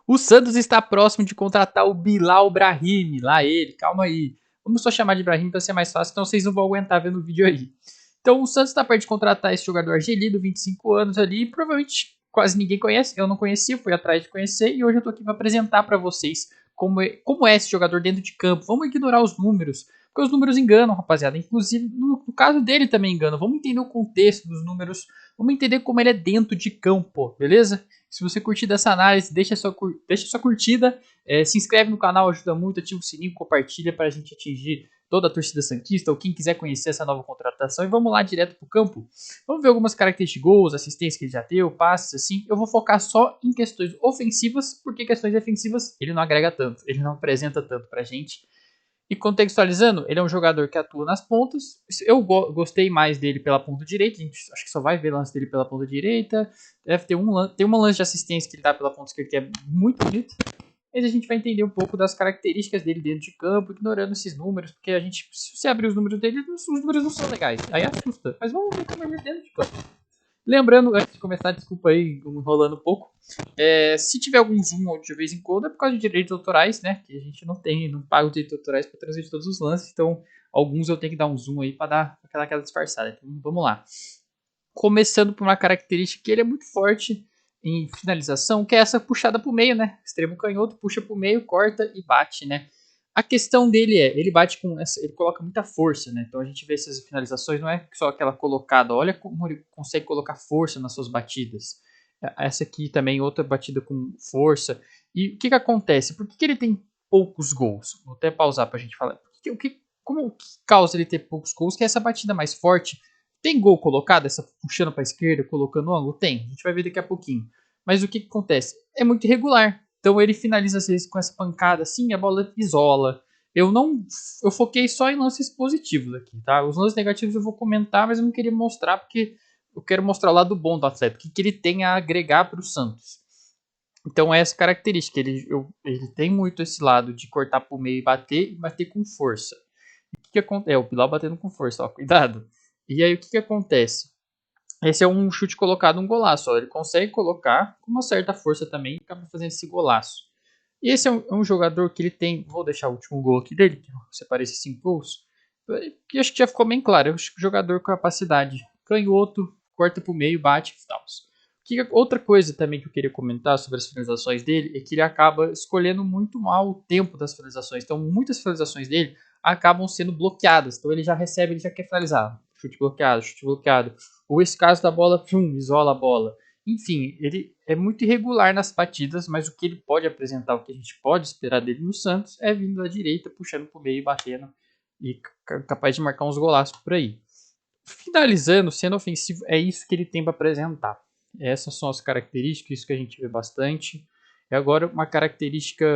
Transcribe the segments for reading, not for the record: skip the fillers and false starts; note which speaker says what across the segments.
Speaker 1: O Santos está próximo de contratar o Bilal Brahimi, lá ele, calma aí. Vamos só chamar de Brahimi para ser mais fácil, então vocês não vão aguentar vendo o vídeo aí. Então o Santos está perto de contratar esse jogador argelino, 25 anos ali, provavelmente quase ninguém conhece, eu não conhecia, fui atrás de conhecer e hoje eu tô aqui para apresentar para vocês como é esse jogador dentro de campo. Vamos ignorar os números, porque os números enganam, rapaziada. Inclusive, no caso dele também enganam. Vamos entender o contexto dos números, vamos entender como ele é dentro de campo, beleza? Se você curtir dessa análise, deixa sua curtida, se inscreve no canal, ajuda muito, ativa o sininho, compartilha para a gente atingir toda a torcida santista ou quem quiser conhecer essa nova contratação. E vamos lá direto pro campo. Vamos ver algumas características de gols, assistências que ele já deu, passes, assim. Eu vou focar só em questões ofensivas, porque questões defensivas ele não agrega tanto, ele não apresenta tanto pra gente. E contextualizando, ele é um jogador que atua nas pontas. Eu gostei mais dele pela ponta direita. A gente acho que só vai ver lance dele pela ponta direita. Deve ter tem uma lance de assistência que ele dá pela ponta esquerda que é muito bonito. Mas a gente vai entender um pouco das características dele dentro de campo, ignorando esses números, porque a gente, se você abrir os números dele, os números não são legais. Aí assusta. Mas vamos ver como ele é dentro de campo. Lembrando, antes de começar, desculpa aí, enrolando um pouco. Se tiver algum zoom de vez em quando, é por causa de direitos autorais, né? Que a gente não paga os direitos autorais para transmitir todos os lances. Então, alguns eu tenho que dar um zoom aí para dar aquela disfarçada. Então, vamos lá. Começando por uma característica que ele é muito forte em finalização, que é essa puxada para o meio, né? Extremo canhoto, puxa para o meio, corta e bate, né? A questão dele ele bate com essa, ele coloca muita força, né? Então a gente vê essas finalizações, não é só aquela colocada, olha como ele consegue colocar força nas suas batidas. Essa aqui também, outra batida com força. E o que acontece? Por que ele tem poucos gols? Vou até pausar pra gente falar. Como que causa ele ter poucos gols? Que é essa batida mais forte. Tem gol colocado, essa puxando para a esquerda, colocando o ângulo? Tem, a gente vai ver daqui a pouquinho. Mas o que acontece? É muito irregular. Então ele finaliza às vezes com essa pancada assim, a bola isola. Eu foquei só em lances positivos aqui, tá? Os lances negativos eu vou comentar, mas eu não queria mostrar porque eu quero mostrar o lado bom do atleta, o que ele tem a agregar para o Santos. Então essa característica, ele tem muito esse lado de cortar para o meio e bater com força. O que acontece? O Bilal batendo com força, ó, cuidado. E aí o que acontece? Esse é um chute colocado, um golaço. Ó. Ele consegue colocar com uma certa força também e acaba fazendo esse golaço. E esse é um jogador que ele tem. Vou deixar o último gol aqui dele, que eu separei esses 5 gols. Que acho que já ficou bem claro. É um jogador com capacidade. Canhoto, corta pro meio, bate e tal. Outra coisa também que eu queria comentar sobre as finalizações dele é que ele acaba escolhendo muito mal o tempo das finalizações. Então, muitas finalizações dele acabam sendo bloqueadas. Então, ele já recebe, ele já quer finalizar. Chute bloqueado, chute bloqueado. Ou esse caso da bola, isola a bola. Enfim, ele é muito irregular nas batidas, mas o que ele pode apresentar, o que a gente pode esperar dele no Santos é vindo da direita, puxando pro meio, batendo e capaz de marcar uns golaços por aí. Finalizando, sendo ofensivo, é isso que ele tem para apresentar. Essas são as características, isso que a gente vê bastante. E agora uma característica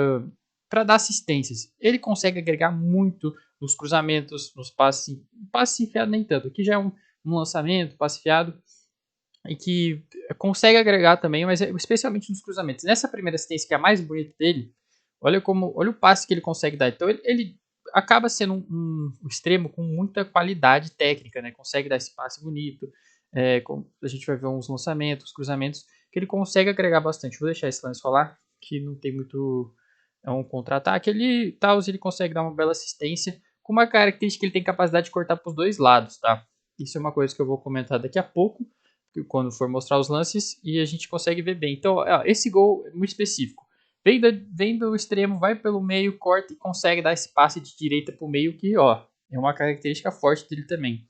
Speaker 1: para dar assistências. Ele consegue agregar muito nos cruzamentos, nos passes, passe enfiado nem tanto. Aqui já é um lançamento, passe enfiado, e que consegue agregar também, mas especialmente nos cruzamentos. Nessa primeira assistência, que é a mais bonita dele, olha o passe que ele consegue dar. Então ele acaba sendo um extremo com muita qualidade técnica, né? Consegue dar esse passe bonito. A gente vai ver uns lançamentos, cruzamentos, que ele consegue agregar bastante. Vou deixar esse lance rolar, que não tem muito. É um contra-ataque. Ele consegue dar uma bela assistência, com uma característica que ele tem capacidade de cortar para os dois lados, tá? Isso é uma coisa que eu vou comentar daqui a pouco, quando for mostrar os lances, e a gente consegue ver bem. Então, esse gol é muito específico. Vem do extremo, vai pelo meio, corta e consegue dar esse passe de direita para o meio, que é uma característica forte dele também.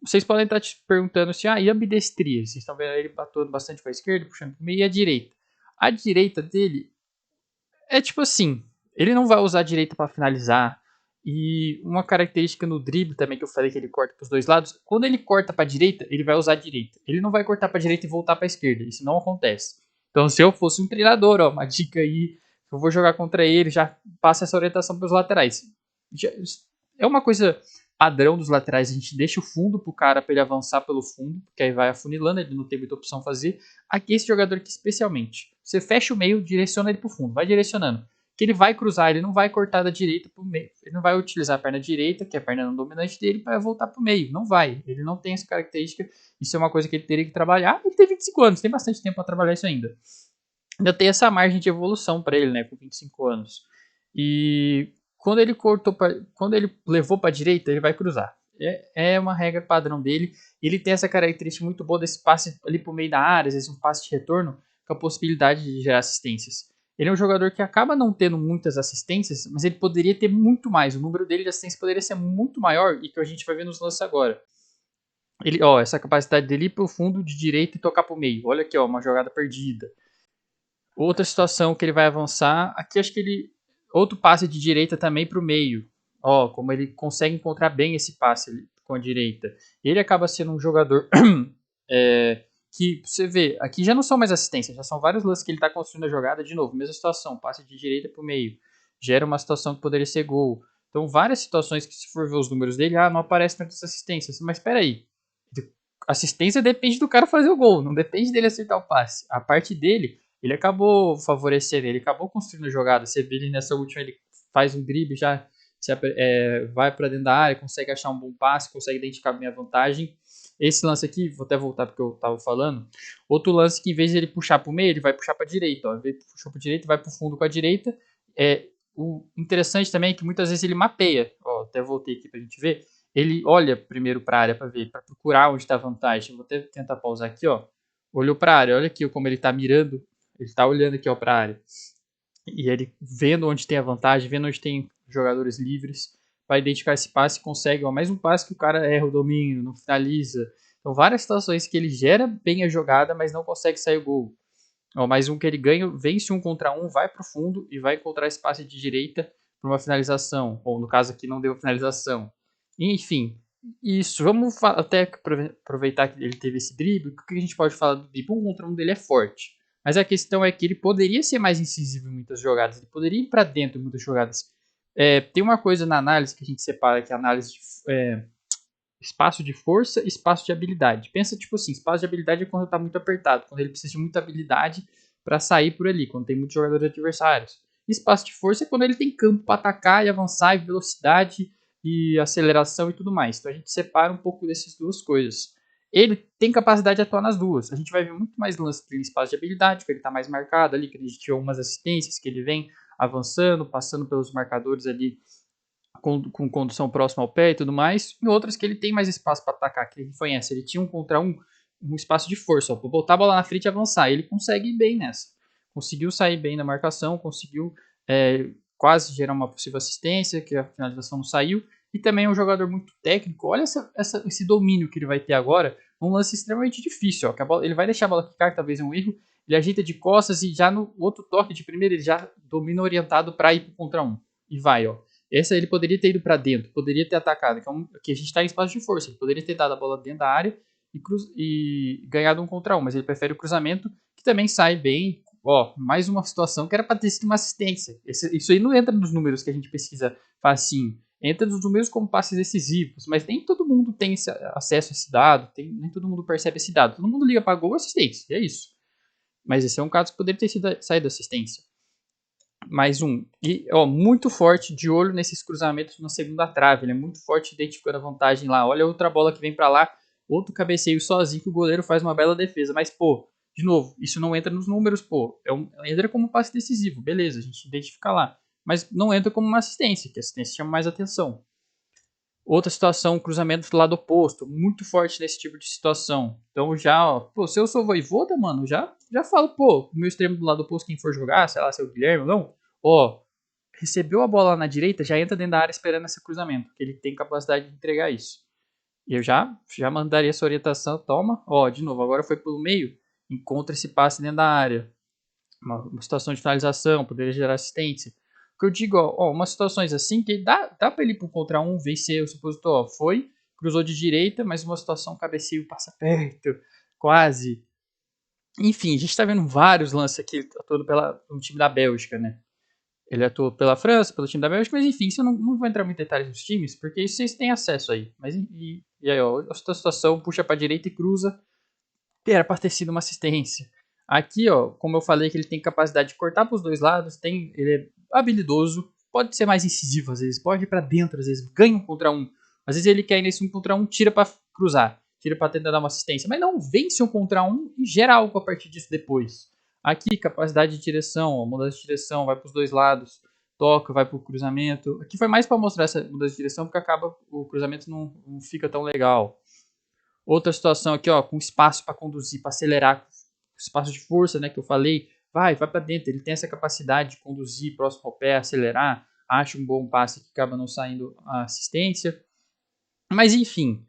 Speaker 1: Vocês podem estar te perguntando se, e a ambidestria? Vocês estão vendo ele atuando bastante para a esquerda, puxando para o meio, e a direita? A direita dele é tipo assim, ele não vai usar a direita para finalizar. E uma característica no drible também que eu falei que ele corta para os dois lados, quando ele corta para a direita, ele vai usar a direita. Ele não vai cortar para a direita e voltar para a esquerda, isso não acontece. Então, se eu fosse um treinador, uma dica aí, eu vou jogar contra ele, já passa essa orientação para os laterais. É uma coisa padrão dos laterais, a gente deixa o fundo pro cara para ele avançar pelo fundo, porque aí vai afunilando, ele não tem muita opção a fazer. Aqui esse jogador aqui especialmente, você fecha o meio, direciona ele pro fundo, vai direcionando. Que ele vai cruzar, ele não vai cortar da direita pro meio, ele não vai utilizar a perna direita, que é a perna não dominante dele, para voltar pro meio, não vai, ele não tem essa característica, isso é uma coisa que ele teria que trabalhar. Ele tem 25 anos, tem bastante tempo para trabalhar isso ainda. ainda tem essa margem de evolução para ele, né, com 25 anos. E quando ele quando ele levou para a direita, ele vai cruzar. É uma regra padrão dele. Ele tem essa característica muito boa desse passe ali por meio da área, às vezes um passe de retorno, com a possibilidade de gerar assistências. Ele é um jogador que acaba não tendo muitas assistências, mas ele poderia ter muito mais. O número dele de assistências poderia ser muito maior e que a gente vai ver nos lances agora. Ele, ó, essa capacidade dele ir pro fundo de direita e tocar pro meio. Olha aqui, ó, uma jogada perdida. Outra situação que ele vai avançar, aqui acho que ele outro passe de direita também pro meio. Ó, como ele consegue encontrar bem esse passe com a direita. Ele acaba sendo um jogador que você vê, aqui já não são mais assistências, já são vários lances que ele está construindo a jogada de novo, mesma situação, passe de direita para o meio, gera uma situação que poderia ser gol. Então, várias situações que, se for ver os números dele, não aparecem tantas assistências. Mas espera aí, assistência depende do cara fazer o gol, não depende dele acertar o passe. A parte dele, ele acabou favorecendo, ele acabou construindo a jogada. Você vê ele nessa última, ele faz um drible, já vai para dentro da área, consegue achar um bom passe, consegue identificar bem a vantagem. Esse lance aqui, vou até voltar porque eu estava falando. Outro lance que, em vez de ele puxar para o meio, ele vai puxar para a direita. Ó. Em vez de puxar para a direita, vai para o fundo com a direita. O interessante também é que muitas vezes ele mapeia. Ó, até voltei aqui para a gente ver. Ele olha primeiro para a área para ver, para procurar onde está a vantagem. Vou até tentar pausar aqui, ó. Olhou para a área, olha aqui como ele está mirando. Ele está olhando aqui para a área. E ele vendo onde tem a vantagem, vendo onde tem jogadores livres, para identificar esse passe, consegue, ó, mais um passe que o cara erra o domínio, não finaliza. Então, várias situações que ele gera bem a jogada, mas não consegue sair o gol. Ó, mais um que ele ganha, vence 1 contra 1, vai para o fundo e vai encontrar esse passe de direita para uma finalização. Ou no caso aqui, não deu finalização. Enfim, isso. Vamos até aproveitar que ele teve esse drible. O que a gente pode falar do drible? 1 contra 1 dele é forte. Mas a questão é que ele poderia ser mais incisivo em muitas jogadas. Ele poderia ir para dentro em muitas jogadas. Tem uma coisa na análise que a gente separa, que é a análise de espaço de força e espaço de habilidade. Pensa tipo assim, espaço de habilidade é quando está muito apertado, quando ele precisa de muita habilidade para sair por ali, quando tem muitos jogadores adversários. Espaço de força é quando ele tem campo para atacar e avançar, e velocidade e aceleração e tudo mais. Então a gente separa um pouco dessas duas coisas. Ele tem capacidade de atuar nas duas. A gente vai ver muito mais lances em espaço de habilidade, que ele está mais marcado ali, que a gente tinha algumas assistências, que ele vem avançando, passando pelos marcadores ali com condução próxima ao pé e tudo mais, e outras que ele tem mais espaço para atacar, que ele foi essa. Ele tinha 1 contra 1, um espaço de força, para botar a bola na frente e avançar. Ele consegue ir bem nessa. Conseguiu sair bem na marcação, conseguiu quase gerar uma possível assistência, que a finalização não saiu, e também é um jogador muito técnico. Olha esse domínio que ele vai ter agora, um lance extremamente difícil, ó, que a bola, ele vai deixar a bola quicar, talvez é um erro, ele ajeita de costas e já no outro toque de primeira ele já domina orientado para ir pro contra 1. E vai, ó. Essa ele poderia ter ido para dentro, poderia ter atacado, que a gente está em espaço de força, ele poderia ter dado a bola dentro da área e ganhado 1 contra 1, mas ele prefere o cruzamento, que também sai bem. Ó, mais uma situação que era para ter sido uma assistência. Isso aí não entra nos números que a gente pesquisa facinho. Entra nos números como passes decisivos, mas nem todo mundo tem acesso a esse dado, nem todo mundo percebe esse dado. Todo mundo liga para gol e assistência, e é isso. Mas esse é um caso que poderia ter saído assistência. Mais um. E, ó, muito forte, de olho nesses cruzamentos na segunda trave. Ele é muito forte identificando a vantagem lá. Olha outra bola que vem para lá, outro cabeceio sozinho que o goleiro faz uma bela defesa. Mas, pô, de novo, isso não entra nos números, pô. Entra como passe decisivo, beleza, a gente identifica lá. Mas não entra como uma assistência, que a assistência chama mais atenção. Outra situação, cruzamento do lado oposto, muito forte nesse tipo de situação. Então já, ó, pô, se eu sou Vojvoda, mano, já falo, pô, o meu extremo do lado oposto, quem for jogar, sei lá, se é o Guilherme ou não, ó, recebeu a bola na direita, já entra dentro da área esperando esse cruzamento, que ele tem capacidade de entregar isso. E eu já mandaria essa orientação, toma, ó, de novo, agora foi pelo meio, encontra esse passe dentro da área. Uma situação de finalização, poderia gerar assistência. O que eu digo, ó, umas situações assim que dá para ele ir pro contra um, vencer o supositor, ó, foi, cruzou de direita, mas uma situação cabeceio passa perto, quase. Enfim, a gente tá vendo vários lances aqui atuando no time da Bélgica, né? Ele atuou pela França, pelo time da Bélgica, mas enfim, isso eu não vou entrar muito em detalhes dos times, porque isso vocês têm acesso aí. Mas e aí, ó, essa situação, puxa pra direita e cruza, era para ter sido uma assistência. Aqui, ó, como eu falei que ele tem capacidade de cortar para os dois lados, ele é habilidoso, pode ser mais incisivo às vezes, pode ir para dentro às vezes, ganha 1 contra 1. Às vezes ele quer ir nesse 1 contra 1, tira para cruzar, tira para tentar dar uma assistência, mas não, vence 1 contra 1 e gera algo a partir disso depois. Aqui, capacidade de direção, ó, mudança de direção, vai para os dois lados, toca, vai para o cruzamento. Aqui foi mais para mostrar essa mudança de direção, porque acaba o cruzamento não fica tão legal. Outra situação aqui, ó, com espaço para conduzir, para acelerar, espaço de força, né, que eu falei, vai para dentro. Ele tem essa capacidade de conduzir próximo ao pé, acelerar, acha um bom passe que acaba não saindo a assistência. Mas enfim,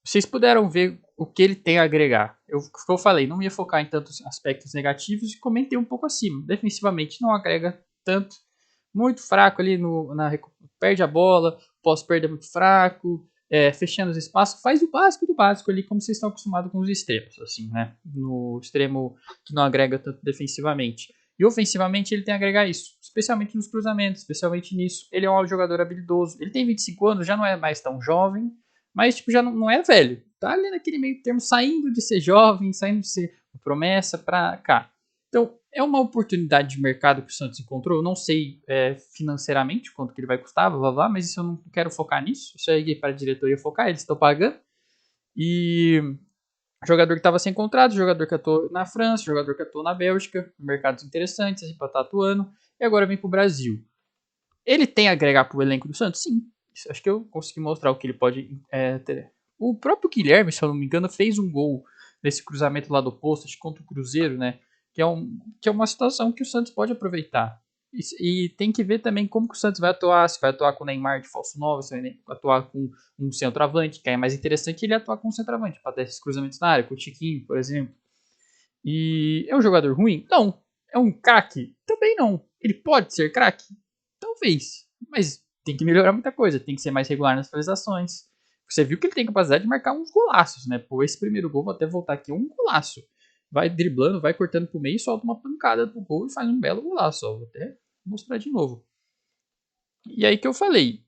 Speaker 1: vocês puderam ver o que ele tem a agregar. Eu falei, não ia focar em tantos aspectos negativos e comentei um pouco acima. Defensivamente não agrega tanto, muito fraco ali perde a bola, pós-perda é muito fraco, fechando os espaços, faz o básico do básico ali, como vocês estão acostumados com os extremos, assim, né? No extremo que não agrega tanto defensivamente. E ofensivamente ele tem a agregar isso, especialmente nos cruzamentos, especialmente nisso. Ele é um jogador habilidoso, ele tem 25 anos, já não é mais tão jovem, mas tipo, já não é velho. Tá ali naquele meio termo, saindo de ser jovem, saindo de ser promessa pra cá. Então, é uma oportunidade de mercado que o Santos encontrou. Eu não sei financeiramente quanto que ele vai custar, blá, blá, blá, mas isso eu não quero focar nisso. Isso aí para a diretoria focar, eles estão pagando. E jogador que estava sem contrato, jogador que atuou na França, jogador que atuou na Bélgica, mercados interessantes assim, para estar atuando. E agora vem para o Brasil. Ele tem a agregar para o elenco do Santos? Sim. Acho que eu consegui mostrar o que ele pode ter. O próprio Guilherme, se eu não me engano, fez um gol nesse cruzamento lá do posto, acho que contra o Cruzeiro, né? Que é uma situação que o Santos pode aproveitar. E tem que ver também como que o Santos vai atuar, se vai atuar com o Neymar de falso 9, se vai atuar com um centroavante, que é mais interessante ele atuar com um centroavante, para ter esses cruzamentos na área, com o Tiquinho, por exemplo. E é um jogador ruim? Não. É um craque? Também não. Ele pode ser craque? Talvez. Mas tem que melhorar muita coisa, tem que ser mais regular nas finalizações. Você viu que ele tem capacidade de marcar uns golaços, né? Pô, esse primeiro gol, vou até voltar aqui, é um golaço. Vai driblando, vai cortando pro meio, solta uma pancada pro gol e faz um belo golaço. Ó. Vou até mostrar de novo. E aí que eu falei,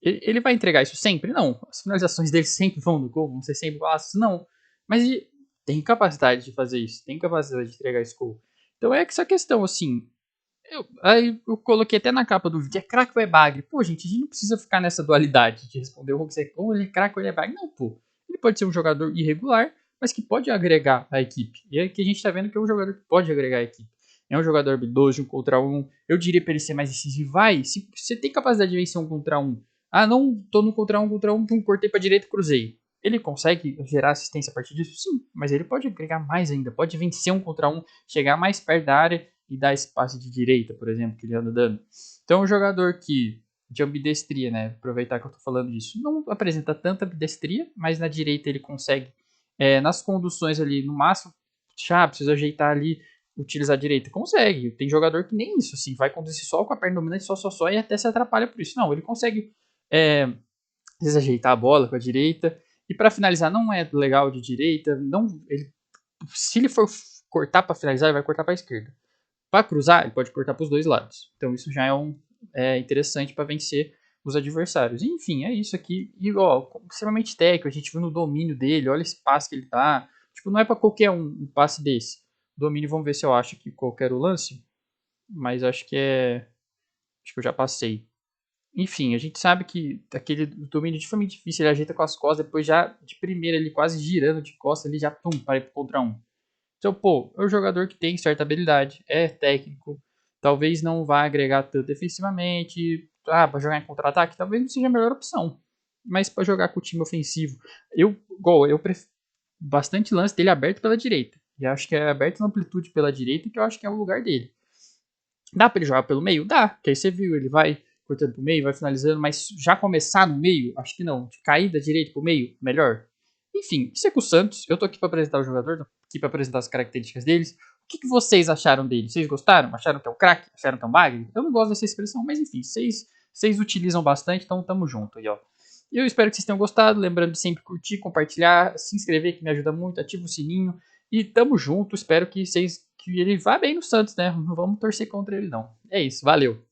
Speaker 1: ele vai entregar isso sempre? Não. As finalizações dele sempre vão no gol, vão ser sempre golaços? Não. Mas ele tem capacidade de fazer isso, tem capacidade de entregar esse gol. Então é essa questão, assim, aí eu coloquei até na capa do vídeo, é craque ou é bagre? Pô, gente, a gente não precisa ficar nessa dualidade de responder ou ele é craque ou ele é bagre. Não, pô. Ele pode ser um jogador irregular, mas que pode agregar a equipe. E é que a gente tá vendo que é um jogador que pode agregar a equipe. É um jogador habilidoso de um contra um. Eu diria pra ele ser mais decisivo. Vai, se você tem capacidade de vencer um contra um. Ah, não, tô no contra um, pum, cortei pra direita e cruzei. Ele consegue gerar assistência a partir disso? Sim, mas ele pode agregar mais ainda. Pode vencer um contra um, chegar mais perto da área e dar esse passe de direita, por exemplo, que ele anda dando. Então, um jogador que, de ambidestria, né, aproveitar que eu tô falando disso, não apresenta tanta ambidestria, mas na direita ele consegue, nas conduções ali, no máximo, precisa ajeitar ali, utilizar a direita. Consegue. Tem jogador que nem isso, assim, vai conduzir só com a perna dominante, só, e até se atrapalha por isso. Não, ele consegue desajeitar a bola com a direita. E para finalizar, não é legal de direita. Não, se ele for cortar para finalizar, ele vai cortar para a esquerda. Para cruzar, ele pode cortar para os dois lados. Então isso já é interessante para vencer os adversários. Enfim, é isso aqui. E ó, extremamente técnico, a gente viu no domínio dele, olha esse passe que ele tá. Tipo, não é para qualquer um passe desse. Domínio, vamos ver se eu acho que qualquer o lance. Mas acho que é. Acho que eu já passei. Enfim, a gente sabe que aquele domínio de forma difícil, ele ajeita com as costas, depois já de primeira ele quase girando de costas, ele já pum, para ir contra um. Então, pô, é um jogador que tem certa habilidade, é técnico, talvez não vá agregar tanto defensivamente, para jogar em contra-ataque, talvez não seja a melhor opção. Mas para jogar com o time ofensivo, eu prefiro bastante lance dele aberto pela direita. E acho que é aberto na amplitude pela direita, que eu acho que é o lugar dele. Dá para ele jogar pelo meio? Dá, que aí você viu, ele vai cortando pro meio, vai finalizando, mas já começar no meio, acho que não. Cair da direita pro meio, melhor. Enfim, isso é com o Santos. Eu tô aqui para apresentar o jogador, tô aqui para apresentar as características deles. O que vocês acharam dele? Vocês gostaram? Acharam que é um craque? Acharam que é um bagre? Eu não gosto dessa expressão, mas enfim, vocês utilizam bastante, então tamo junto aí, ó. Eu espero que vocês tenham gostado. Lembrando de sempre curtir, compartilhar, se inscrever, que me ajuda muito. Ativa o sininho. E tamo junto. Espero que ele vá bem no Santos, né? Não vamos torcer contra ele, não. É isso. Valeu.